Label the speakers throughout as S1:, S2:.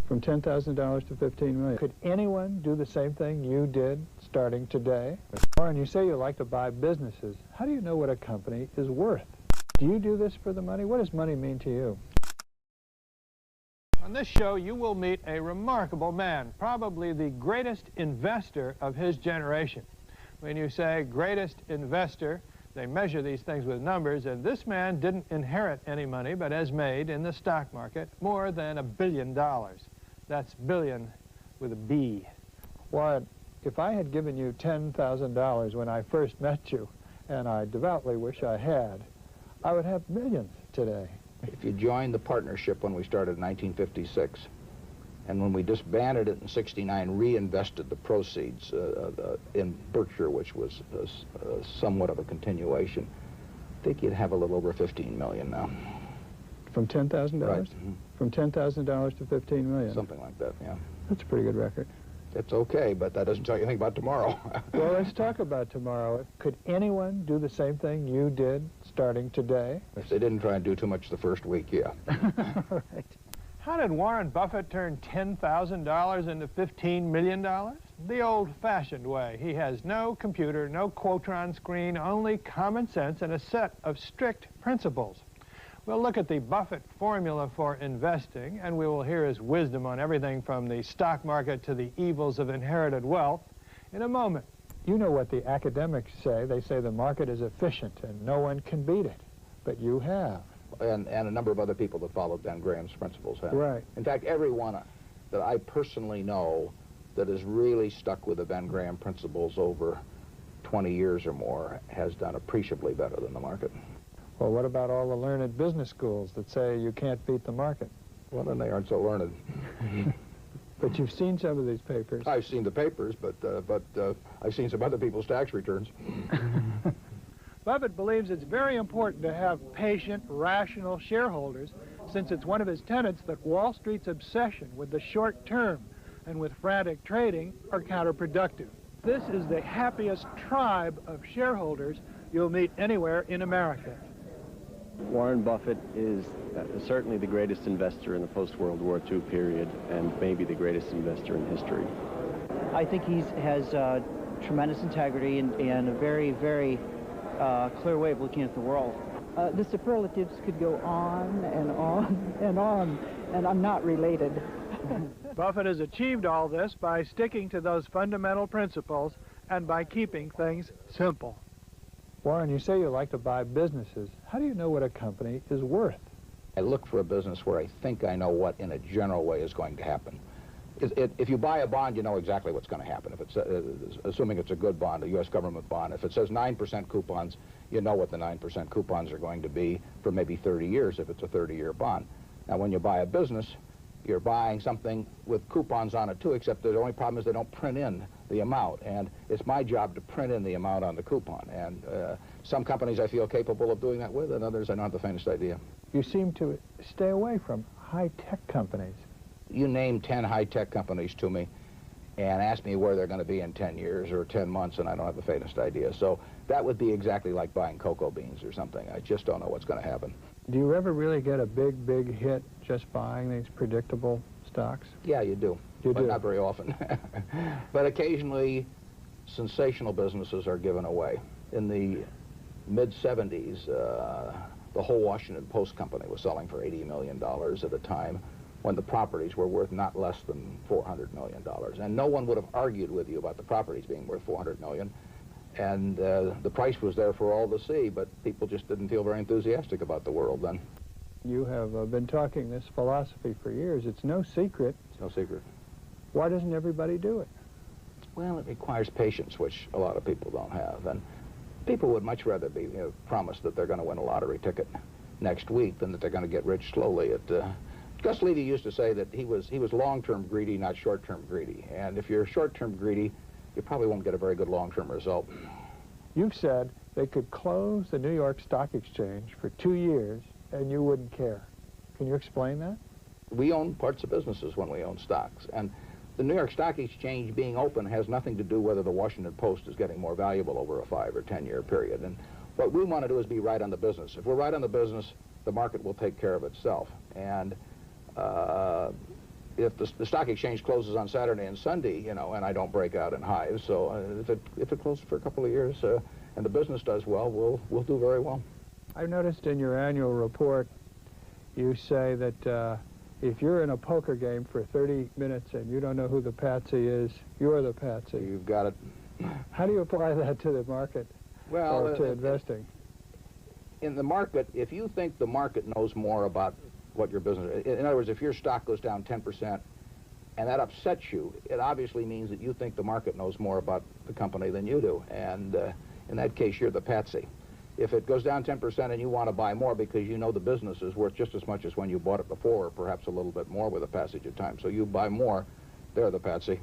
S1: From $10,000 to $15 million. Could anyone do the same thing you did starting today? Warren, you say you like to buy businesses. How do you know what a company is worth? Do you do this for the money? What does money mean to you?
S2: On this show, you will meet a remarkable man, probably the greatest investor of his generation. When you say greatest investor, they measure these things with numbers, and this man didn't inherit any money, but has made in the stock market more than $1 billion. That's billion with a B.
S1: Warren, if I had given you $10,000 when I first met you, and I devoutly wish I had, I would have millions today.
S3: If you joined the partnership when we started in 1956, and when we disbanded it in '69, reinvested the proceeds in Berkshire, which was somewhat of a continuation, I think you'd have a little over $15 million now.
S1: From $10,000?
S3: Right. Mm-hmm.
S1: From $10,000 to $15 million?
S3: Something like that, yeah.
S1: That's a pretty good record.
S3: It's okay, but that doesn't tell you anything about tomorrow.
S1: Well, let's talk about tomorrow. Could anyone do the same thing you did starting today?
S3: If they didn't try and do too much the first week, yeah.
S1: All right.
S2: How did Warren Buffett turn $10,000 into $15 million? The old-fashioned way. He has no computer, no Quotron screen, only common sense and a set of strict principles. We'll look at the Buffett formula for investing, and we will hear his wisdom on everything from the stock market to the evils of inherited wealth in a moment.
S1: You know what the academics say. They say the market is efficient and no one can beat it. But you have.
S3: And a number of other people that followed Ben Graham's principles have.
S1: Right.
S3: In fact, everyone that I personally know that has really stuck with the Ben Graham principles over 20 years or more has done appreciably better than the market.
S1: Well, what about all the learned business schools that say you can't beat the market?
S3: Well, then they aren't so learned.
S1: But you've seen some of these papers.
S3: I've seen the papers, but I've seen some other people's tax returns.
S2: Buffett believes it's very important to have patient, rational shareholders, since it's one of his tenets that Wall Street's obsession with the short term and with frantic trading are counterproductive. This is the happiest tribe of shareholders you'll meet anywhere in America.
S4: Warren Buffett is certainly the greatest investor in the post-World War II period, and maybe the greatest investor in history.
S5: I think he has tremendous integrity and a very, very clear way of looking at the world.
S6: The superlatives could go on and on and on, and I'm not related.
S2: Buffett has achieved all this by sticking to those fundamental principles and by keeping things simple.
S1: Warren, you say you like to buy businesses. How do you know what a company is worth?
S3: I look for a business where I think I know what, in a general way, is going to happen. If you buy a bond, you know exactly what's going to happen. If it's, assuming it's a good bond, a U.S. government bond, if it says 9% coupons, you know what the 9% coupons are going to be for maybe 30 years if it's a 30-year bond. Now, when you buy a business, you're buying something with coupons on it, too, except the only problem is they don't print in the amount. And it's my job to print in the amount on the coupon. And some companies I feel capable of doing that with, and others I don't have the faintest idea.
S1: You seem to stay away from high-tech companies.
S3: You name 10 high-tech companies to me and ask me where they're going to be in 10 years or 10 months, and I don't have the faintest idea. So that would be exactly like buying cocoa beans or something. I just don't know what's going to happen.
S1: Do you ever really get a big, big hit just buying these predictable stocks?
S3: Yeah, you do. But not very often. But occasionally, sensational businesses are given away. In the mid-'70s, the whole Washington Post company was selling for $80 million at a time when the properties were worth not less than $400 million. And no one would have argued with you about the properties being worth $400 million. And the price was there for all to see, but people just didn't feel very enthusiastic about the world then.
S1: You have been talking this philosophy for years. It's no secret.
S3: It's no secret.
S1: Why doesn't everybody do it?
S3: Well, it requires patience, which a lot of people don't have. And people would much rather be promised that they're going to win a lottery ticket next week than that they're going to get rich slowly. Gus Levy used to say that he was long-term greedy, not short-term greedy. And if you're short-term greedy, you probably won't get a very good long-term result.
S1: You've said they could close the New York Stock Exchange for 2 years and you wouldn't care. Can you explain that?
S3: We own parts of businesses when we own stocks. And the New York Stock Exchange being open has nothing to do whether the Washington Post is getting more valuable over a 5 or 10-year period. And what we want to do is be right on the business. If we're right on the business, the market will take care of itself. And if the stock exchange closes on Saturday and Sunday, you know, and I don't break out in hives, so if it closes for a couple of years and the business does well, we'll do very well.
S1: I've noticed in your annual report you say that if you're in a poker game for 30 minutes and you don't know who the patsy is, you're the patsy.
S3: You've got it.
S1: How do you apply that to the market or to investing?
S3: In the market, if you think the market knows more about what your business is, in other words, if your stock goes down 10% and that upsets you, it obviously means that you think the market knows more about the company than you do, and in that case, you're the patsy. If it goes down 10% and you want to buy more because you know the business is worth just as much as when you bought it before, or perhaps a little bit more with the passage of time, so you buy more, they're the patsy.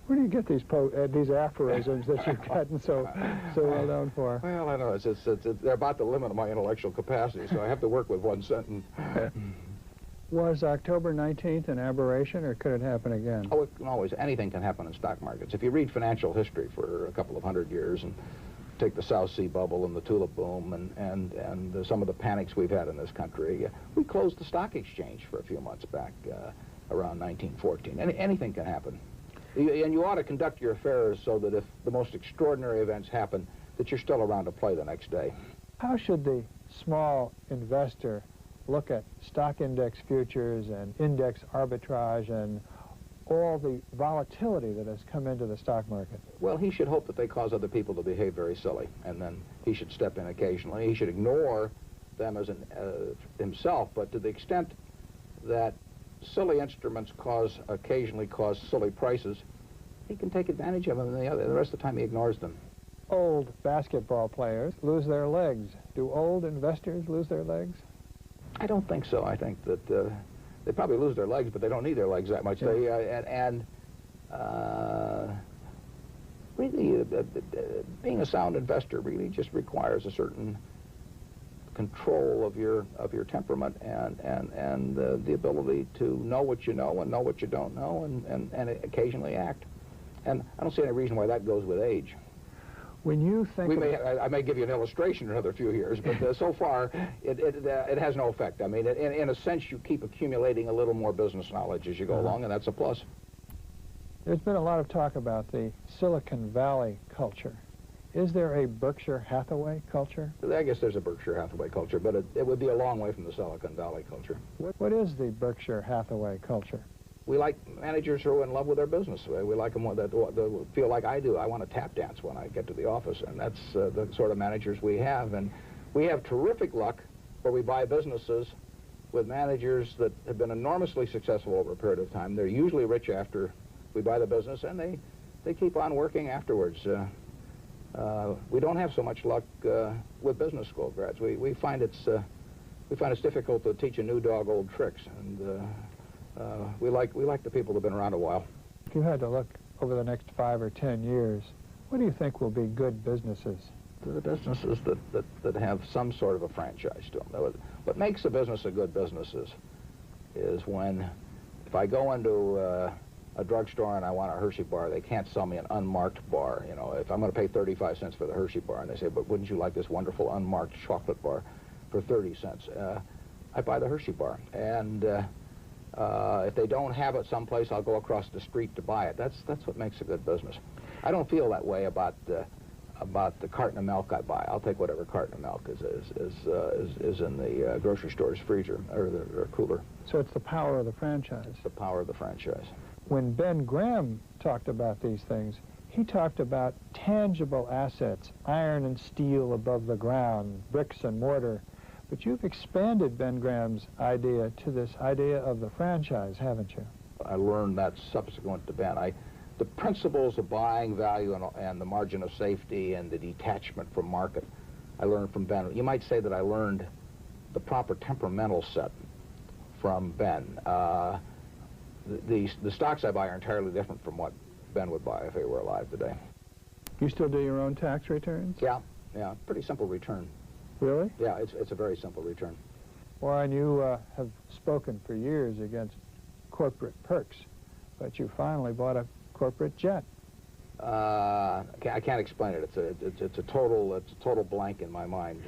S1: Where do you get these aphorisms that you've gotten so well known for?
S3: Well, I know, they're about the limit of my intellectual capacity, so I have to work with one sentence.
S1: Was October 19th an aberration, or could it happen again?
S3: Oh, anything can happen in stock markets. If you read financial history for a couple of hundred years and take the South Sea bubble and the tulip boom and some of the panics we've had in this country, we closed the stock exchange for a few months back around 1914. Anything can happen. And you ought to conduct your affairs so that if the most extraordinary events happen, that you're still around to play the next day.
S1: How should the small investor look at stock index futures and index arbitrage and all the volatility that has come into the stock market?
S3: Well, he should hope that they cause other people to behave very silly, and then he should step in occasionally. He should ignore them as himself, but to the extent that silly instruments occasionally cause silly prices, he can take advantage of them, and the rest of the time he ignores them.
S1: Old basketball players lose their legs. Do old investors lose their legs?
S3: I don't think so. I think that they probably lose their legs, but they don't need their legs that much. Yeah. Really, being a sound investor really just requires a certain control of your temperament and the ability to know what you know and know what you don't know and occasionally act. And I don't see any reason why that goes with age.
S1: When you think
S3: I may give you an illustration in another few years, but so far it has no effect. I mean, in a sense, you keep accumulating a little more business knowledge as you go along, and that's a plus.
S1: There's been a lot of talk about the Silicon Valley culture. Is there a Berkshire Hathaway culture?
S3: I guess there's a Berkshire Hathaway culture, but it would be a long way from the Silicon Valley culture.
S1: What is the Berkshire Hathaway culture?
S3: We like managers who are in love with their business. We like them that feel like I do. I want to tap dance when I get to the office, and that's the sort of managers we have. And we have terrific luck where we buy businesses with managers that have been enormously successful over a period of time. They're usually rich after we buy the business, and they keep on working afterwards. We don't have so much luck with business school grads. We find it's difficult to teach a new dog old tricks, and we like the people that have been around a while.
S1: If you had to look over the next 5 or 10 years, what do you think will be good businesses?
S3: The businesses that have some sort of a franchise to them. What makes a business a good business is when, if I go into a drugstore and I want a Hershey bar, they can't sell me an unmarked bar. You know, if I'm going to pay 35 cents for the Hershey bar, and they say, but wouldn't you like this wonderful unmarked chocolate bar for 30 cents? I buy the Hershey bar. And if they don't have it someplace, I'll go across the street to buy it. That's what makes a good business. I don't feel that way about the carton of milk I buy. I'll take whatever carton of milk is in the grocery store's freezer or cooler.
S1: So it's the power of the franchise.
S3: It's the power of the franchise.
S1: When Ben Graham talked about these things, he talked about tangible assets, iron and steel above the ground, bricks and mortar. But you've expanded Ben Graham's idea to this idea of the franchise, haven't you?
S3: I learned that subsequent to Ben. The principles of buying value and the margin of safety and the detachment from market, I learned from Ben. You might say that I learned the proper temperamental set from Ben. The stocks I buy are entirely different from what Ben would buy if he were alive today.
S1: You still do your own tax returns?
S3: Yeah, pretty simple return.
S1: Really?
S3: Yeah, it's a very simple return.
S1: Warren, you have spoken for years against corporate perks, but you finally bought a corporate jet.
S3: I can't explain it. It's a total blank in my mind.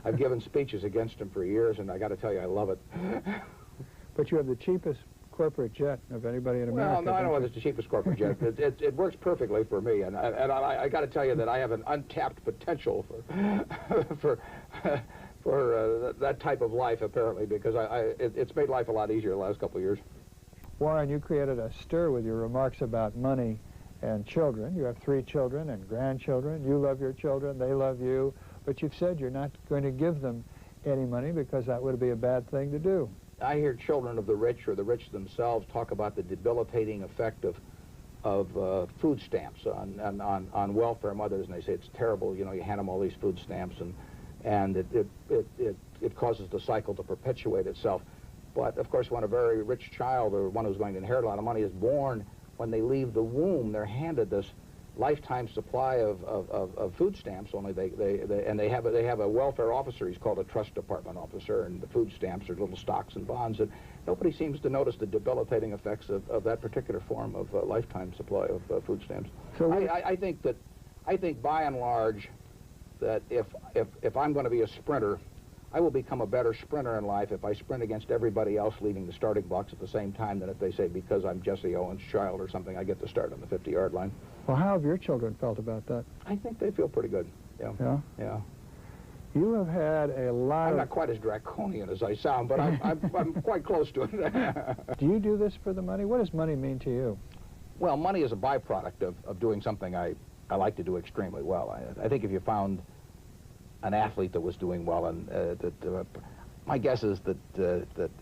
S3: I've given speeches against them for years, and I got to tell you, I love it.
S1: But you have the cheapest corporate jet of anybody in America.
S3: Well, no, I don't know
S1: don't
S3: whether it's the cheapest corporate jet. It works perfectly for me, and I got to tell you that I have an untapped potential for that type of life, apparently, because it's made life a lot easier the last couple of years.
S1: Warren, you created a stir with your remarks about money and children. You have 3 children and grandchildren. You love your children, they love you, but you've said you're not going to give them any money because that would be a bad thing to do.
S3: I hear children of the rich or the rich themselves talk about the debilitating effect of food stamps on welfare mothers, and they say it's terrible. You know, you hand them all these food stamps, and it causes the cycle to perpetuate itself. But of course, when a very rich child or one who's going to inherit a lot of money is born, when they leave the womb, they're handed this lifetime supply of food stamps. Only they have a welfare officer. He's called a trust department officer, and the food stamps are little stocks and bonds. And nobody seems to notice the debilitating effects of that particular form of lifetime supply of food stamps. So I think by and large that if I'm going to be a sprinter, I will become a better sprinter in life if I sprint against everybody else leaving the starting blocks at the same time than if they say, because I'm Jesse Owens' child or something, I get to start on the 50-yard line.
S1: Well, how have your children felt about that?
S3: I think they feel pretty good. Yeah.
S1: Yeah?
S3: Yeah.
S1: You have had a lot
S3: I'm
S1: of...
S3: not quite as draconian as I sound, but I'm quite close to it.
S1: Do you do this for the money? What does money mean to you?
S3: Well, money is a byproduct of doing something I like to do extremely well. I think if you found an athlete that was doing well, and my guess is that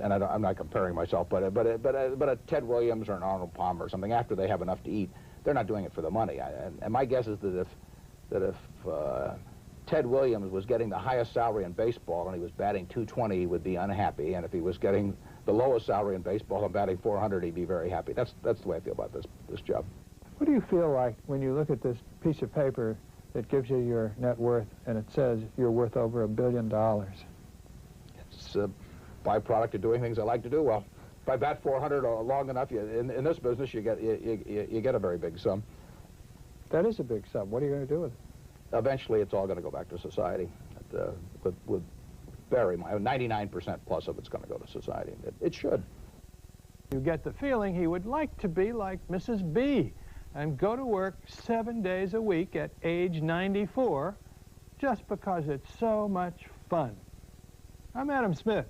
S3: and I'm not comparing myself, but a Ted Williams or an Arnold Palmer or something, after they have enough to eat, they're not doing it for the money. And my guess is that if Ted Williams was getting the highest salary in baseball and he was batting .220, he would be unhappy. And if he was getting the lowest salary in baseball and batting .400, he'd be very happy. That's the way I feel about this job.
S1: What do you feel like when you look at this piece of paper that gives you your net worth, and it says you're worth over $1 billion?
S3: It's a byproduct of doing things I like to do well. If I bat .400 long enough, in this business, you get a very big sum.
S1: That is a big sum. What are you going to do with it?
S3: Eventually, it's all going to go back to society. With very 99% plus of it's going to go to society. It should.
S2: You get the feeling he would like to be like Mrs. B and go to work 7 days a week at age 94 just because it's so much fun. I'm Adam Smith.